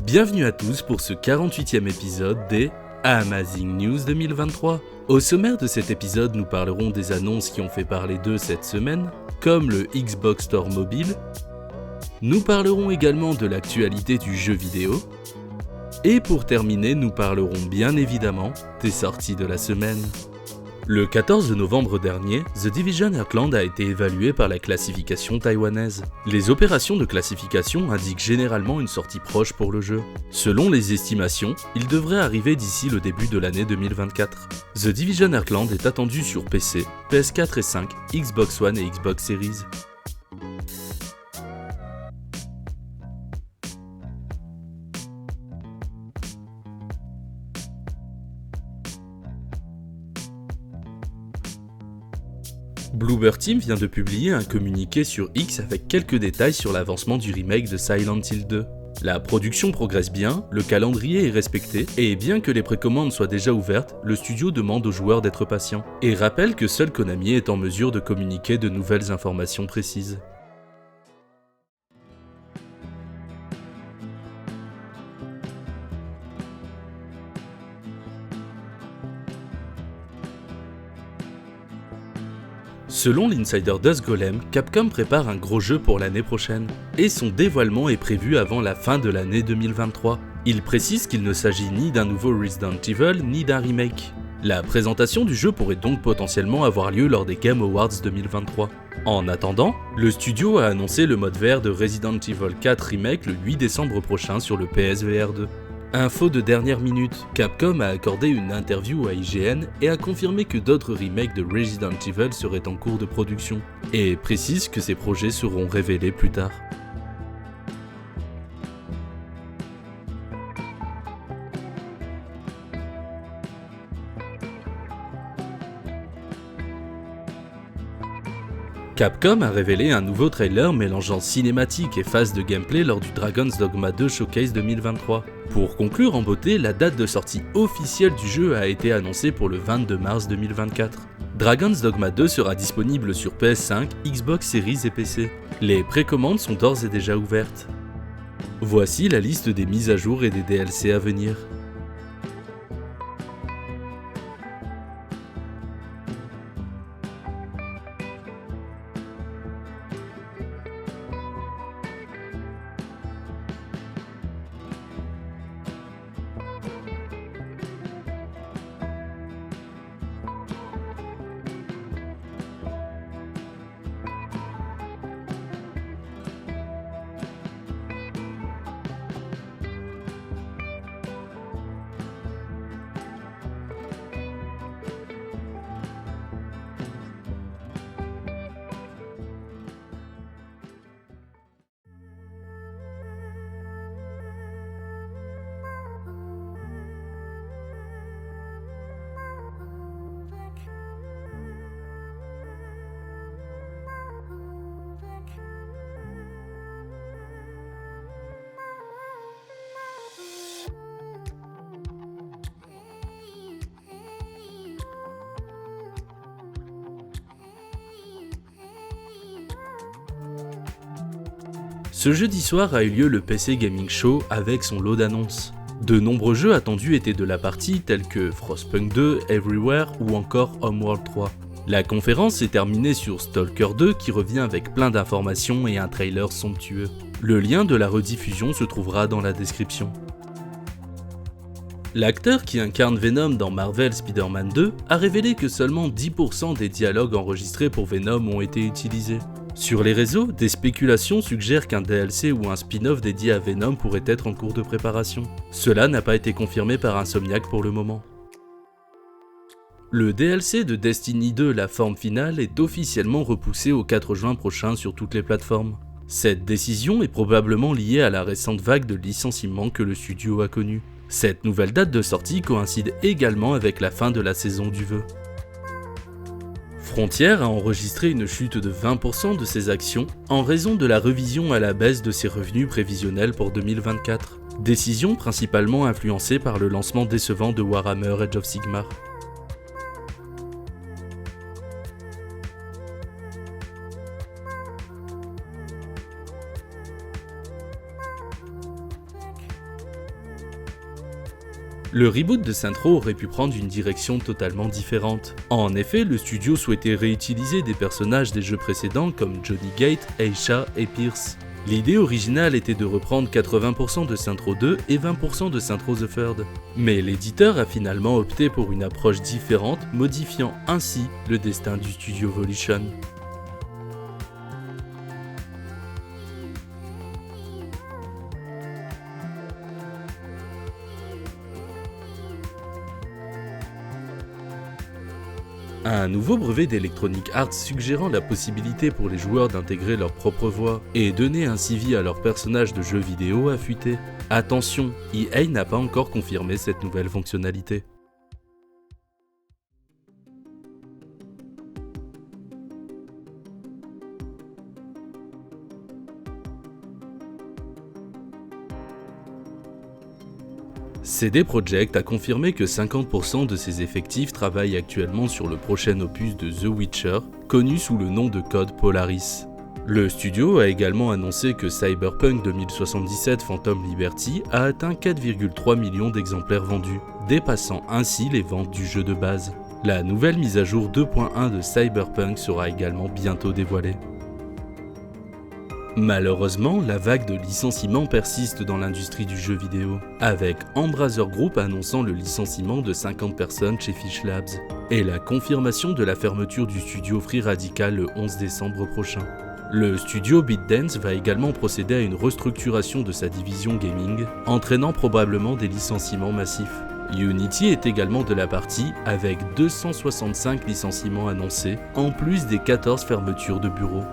Bienvenue à tous pour ce 48e épisode des Amazing News 2023. Au sommaire de cet épisode, nous parlerons des annonces qui ont fait parler d'eux cette semaine, comme le Xbox Store mobile. Nous parlerons également de l'actualité du jeu vidéo. Et pour terminer, nous parlerons bien évidemment des sorties de la semaine. Le 14 novembre dernier, The Division Heartland a été évalué par la classification taïwanaise. Les opérations de classification indiquent généralement une sortie proche pour le jeu. Selon les estimations, il devrait arriver d'ici le début de l'année 2024. The Division Heartland est attendu sur PC, PS4 et 5, Xbox One et Xbox Series. Bloober Team vient de publier un communiqué sur X avec quelques détails sur l'avancement du remake de Silent Hill 2. La production progresse bien, le calendrier est respecté, et bien que les précommandes soient déjà ouvertes, le studio demande aux joueurs d'être patients, et rappelle que seul Konami est en mesure de communiquer de nouvelles informations précises. Selon l'insider Dust Golem, Capcom prépare un gros jeu pour l'année prochaine, et son dévoilement est prévu avant la fin de l'année 2023. Il précise qu'il ne s'agit ni d'un nouveau Resident Evil, ni d'un remake. La présentation du jeu pourrait donc potentiellement avoir lieu lors des Game Awards 2023. En attendant, le studio a annoncé le mode VR de Resident Evil 4 Remake le 8 décembre prochain sur le PSVR 2. Info de dernière minute, Capcom a accordé une interview à IGN et a confirmé que d'autres remakes de Resident Evil seraient en cours de production, et précise que ces projets seront révélés plus tard. Capcom a révélé un nouveau trailer mélangeant cinématique et phase de gameplay lors du Dragon's Dogma 2 Showcase 2023. Pour conclure en beauté, la date de sortie officielle du jeu a été annoncée pour le 22 mars 2024. Dragon's Dogma 2 sera disponible sur PS5, Xbox Series et PC. Les précommandes sont d'ores et déjà ouvertes. Voici la liste des mises à jour et des DLC à venir. Ce jeudi soir a eu lieu le PC Gaming Show avec son lot d'annonces. De nombreux jeux attendus étaient de la partie tels que Frostpunk 2, Everywhere ou encore Homeworld 3. La conférence s'est terminée sur Stalker 2 qui revient avec plein d'informations et un trailer somptueux. Le lien de la rediffusion se trouvera dans la description. L'acteur qui incarne Venom dans Marvel Spider-Man 2 a révélé que seulement 10% des dialogues enregistrés pour Venom ont été utilisés. Sur les réseaux, des spéculations suggèrent qu'un DLC ou un spin-off dédié à Venom pourrait être en cours de préparation. Cela n'a pas été confirmé par Insomniac pour le moment. Le DLC de Destiny 2, la forme finale, est officiellement repoussé au 4 juin prochain sur toutes les plateformes. Cette décision est probablement liée à la récente vague de licenciements que le studio a connue. Cette nouvelle date de sortie coïncide également avec la fin de la saison du vœu. Frontier a enregistré une chute de 20% de ses actions en raison de la révision à la baisse de ses revenus prévisionnels pour 2024, décision principalement influencée par le lancement décevant de Warhammer Age of Sigmar. Le reboot de Saints Row aurait pu prendre une direction totalement différente. En effet, le studio souhaitait réutiliser des personnages des jeux précédents comme Johnny Gate, Aisha et Pierce. L'idée originale était de reprendre 80% de Saints Row 2 et 20% de Saints Row The Third. Mais l'éditeur a finalement opté pour une approche différente, modifiant ainsi le destin du studio Volition. Un nouveau brevet d'Electronic Arts suggérant la possibilité pour les joueurs d'intégrer leur propre voix et donner ainsi vie à leurs personnages de jeux vidéo a fuité. Attention, EA n'a pas encore confirmé cette nouvelle fonctionnalité. CD Projekt a confirmé que 50% de ses effectifs travaillent actuellement sur le prochain opus de The Witcher, connu sous le nom de code Polaris. Le studio a également annoncé que Cyberpunk 2077 Phantom Liberty a atteint 4,3 millions d'exemplaires vendus, dépassant ainsi les ventes du jeu de base. La nouvelle mise à jour 2.1 de Cyberpunk sera également bientôt dévoilée. Malheureusement, la vague de licenciements persiste dans l'industrie du jeu vidéo, avec Embracer Group annonçant le licenciement de 50 personnes chez Fish Labs, et la confirmation de la fermeture du studio Free Radical le 11 décembre prochain. Le studio BitDance va également procéder à une restructuration de sa division gaming, entraînant probablement des licenciements massifs. Unity est également de la partie, avec 265 licenciements annoncés, en plus des 14 fermetures de bureaux.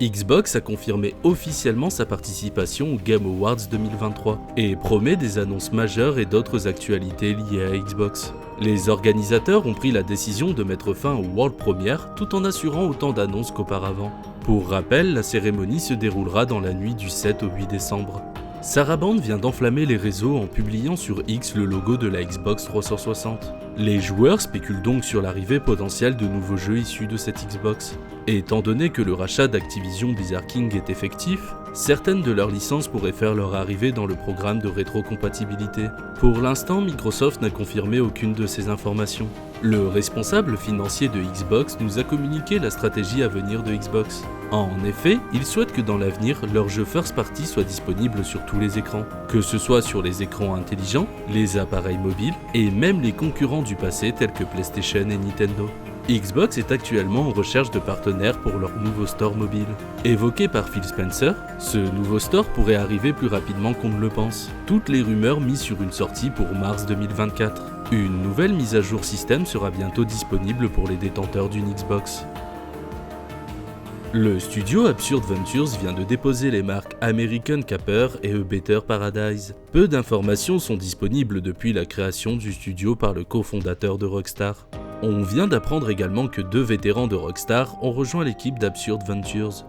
Xbox a confirmé officiellement sa participation aux Game Awards 2023 et promet des annonces majeures et d'autres actualités liées à Xbox. Les organisateurs ont pris la décision de mettre fin aux World Premières tout en assurant autant d'annonces qu'auparavant. Pour rappel, la cérémonie se déroulera dans la nuit du 7 au 8 décembre. Sarabande vient d'enflammer les réseaux en publiant sur X le logo de la Xbox 360. Les joueurs spéculent donc sur l'arrivée potentielle de nouveaux jeux issus de cette Xbox. Et étant donné que le rachat d'Activision Blizzard King est effectif, certaines de leurs licences pourraient faire leur arrivée dans le programme de rétrocompatibilité. Pour l'instant, Microsoft n'a confirmé aucune de ces informations. Le responsable financier de Xbox nous a communiqué la stratégie à venir de Xbox. En effet, ils souhaitent que dans l'avenir, leurs jeux first party soient disponibles sur tous les écrans, que ce soit sur les écrans intelligents, les appareils mobiles et même les concurrents du passé tels que PlayStation et Nintendo. Xbox est actuellement en recherche de partenaires pour leur nouveau store mobile. Évoqué par Phil Spencer, ce nouveau store pourrait arriver plus rapidement qu'on ne le pense. Toutes les rumeurs misent sur une sortie pour mars 2024. Une nouvelle mise à jour système sera bientôt disponible pour les détenteurs d'une Xbox. Le studio Absurd Ventures vient de déposer les marques American Capper et A Better Paradise. Peu d'informations sont disponibles depuis la création du studio par le cofondateur de Rockstar. On vient d'apprendre également que 2 vétérans de Rockstar ont rejoint l'équipe d'Absurd Ventures.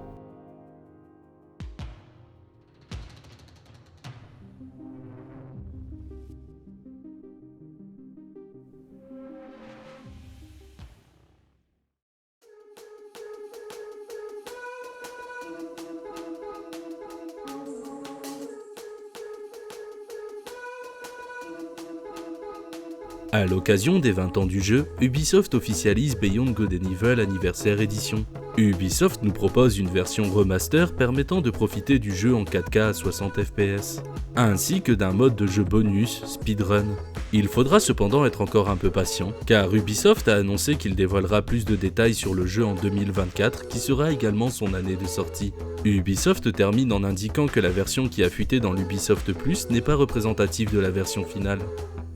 À l'occasion des 20 ans du jeu, Ubisoft officialise Beyond Good and Evil Anniversaire Edition. Ubisoft nous propose une version remaster permettant de profiter du jeu en 4K à 60 fps, ainsi que d'un mode de jeu bonus, Speedrun. Il faudra cependant être encore un peu patient, car Ubisoft a annoncé qu'il dévoilera plus de détails sur le jeu en 2024, qui sera également son année de sortie. Ubisoft termine en indiquant que la version qui a fuité dans l'Ubisoft Plus n'est pas représentative de la version finale.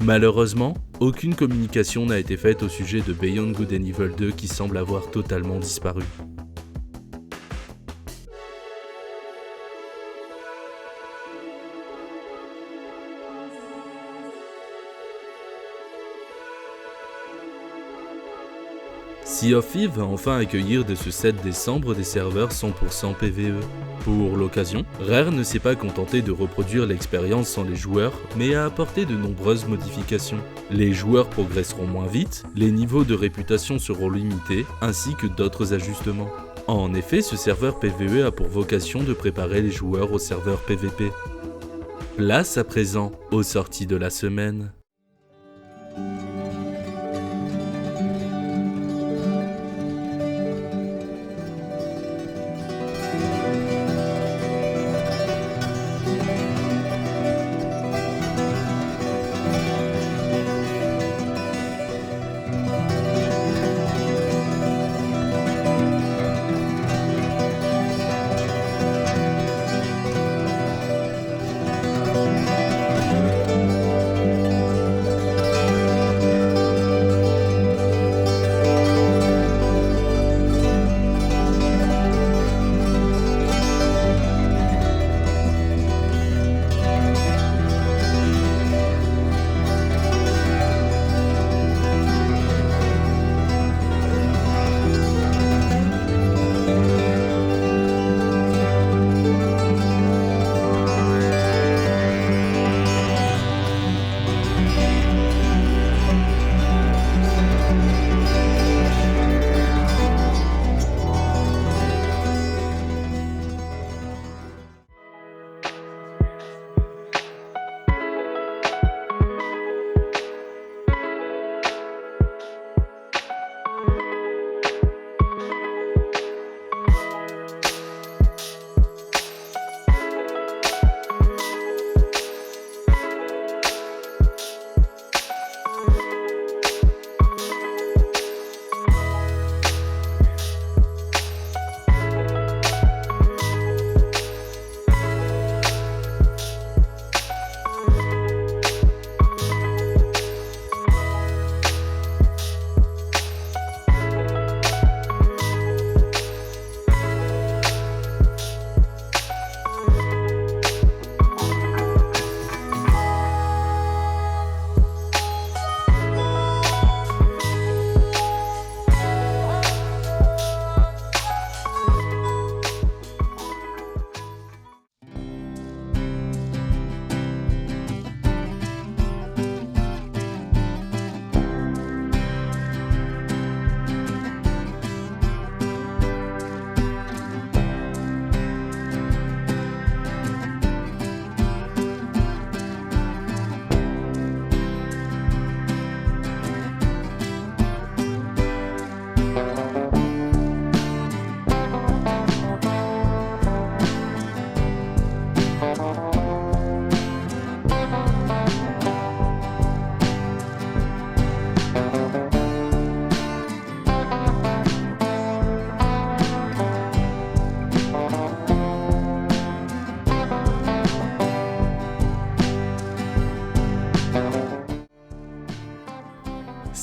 Malheureusement, aucune communication n'a été faite au sujet de Beyond Good and Evil 2 qui semble avoir totalement disparu. Sea of Thieves va enfin accueillir dès ce 7 décembre des serveurs 100% PvE. Pour l'occasion, Rare ne s'est pas contenté de reproduire l'expérience sans les joueurs, mais a apporté de nombreuses modifications. Les joueurs progresseront moins vite, les niveaux de réputation seront limités, ainsi que d'autres ajustements. En effet, ce serveur PvE a pour vocation de préparer les joueurs au serveur PvP. Place à présent aux sorties de la semaine.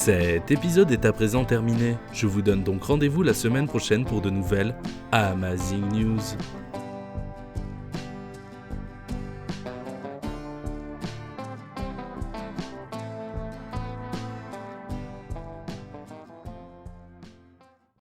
Cet épisode est à présent terminé. Je vous donne donc rendez-vous la semaine prochaine pour de nouvelles Amazing News.